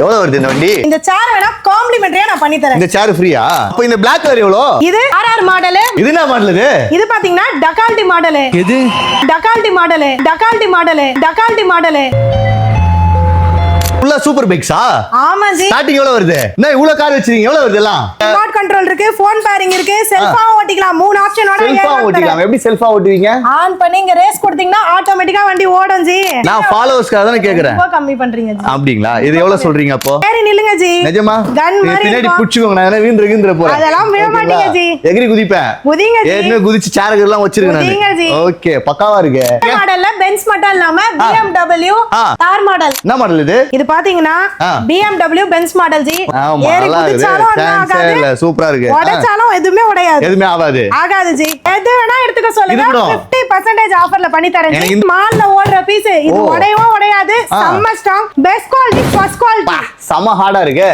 எவ்வளவு வருது இந்த வண்டி? இந்த சேர் வேணா காம்ப்ளிமெண்டரியா நான் பண்ணி தரேன். இந்த சேர் ஃப்ரீயா? அப்ப இந்த Black கலர் எவ்வளோ? இது RR மாடல். இது என்ன மாடல் இது? இது பாத்தீங்கன்னா டகால்டி மாடல். எது? Dagaalty model. Dagaalty model. Dagaalty model. ஃபுல்லா சூப்பர் பைக்ஸா? ஆமா ஜி. ஸ்டார்டிங் எவ்வளவு வருது? என்ன இவ்ளோ கார் வச்சிருக்கீங்க? எவ்வளவு வருது எல்லாம்? ரிமோட் கண்ட்ரோல் இருக்கு, ஃபோன் பேரிங் இருக்கு, செல்ஃபா ஓட்டிக்கலாம். 3 ஆப்ஷனோட செல்ஃபா ஓட்டிக்கலாம். எப்படி செல்ஃபா ஓட்டுவீங்க? ஆன் பண்ணி இங்க ரேஸ் கொடுத்தீங்கன்னா ஆட்டோமேட்டிக்கா வண்டி ஓடும் ஜி. நான் ஃபாலோவர்ஸ்க்காக தான கேக்குறேன். ரொம்ப கம்மி பண்றீங்க ஜி. அப்படிங்களா? இது எவ்வளவு சொல்றீங்க அப்போ? சரி நில்லுங்க ஜி. நிஜமா? கன் இது மாதிரி பின்னாடி இருக்கும். புடிச்சுக்கோங்க. நான் வீந்திர போறேன். அதெல்லாம் விட மாட்டீங்க ஜி. எகிரி குதிப்பேன். குதிங்க ஜி. ஏற்கனவே குதிச்சு சேர் எல்லாம் வச்சிருக்கேன் குதிங்க ஜி. நான். ஓகே, பக்காவா இருக்கு. மாடல்ல பென்ஸ் மட்டும் இல்லாம BMW தார் மாடல். என்ன மாடல் இது? இது பாத்தீங்கன்னா BMW பென்ஸ் மாடல் ஜி. ஆமா, ஏறி நல்லா இருக்கு. குதிச்சாலும் ஒண்ணும் சான்ஸே ஆகாது. இல்ல. சூப்பரா இருக்கு. உடைச்சாலும் எதுவுமே உடையாது. எதுவுமே ஆகாது. ஆகாது ஜி. எது வேணா எடுத்துக்க சொல்லுங்க. இது கூட? 50% ஆஃபர்ல பண்ணி தரேன் எனக்கு ஜி. இந்த- மால்ல ஓடுற பீஸ் இது உடையவும் உடையாது. செம்ம strong. Best quality, first quality. செம ஹார்டா இருக்கு.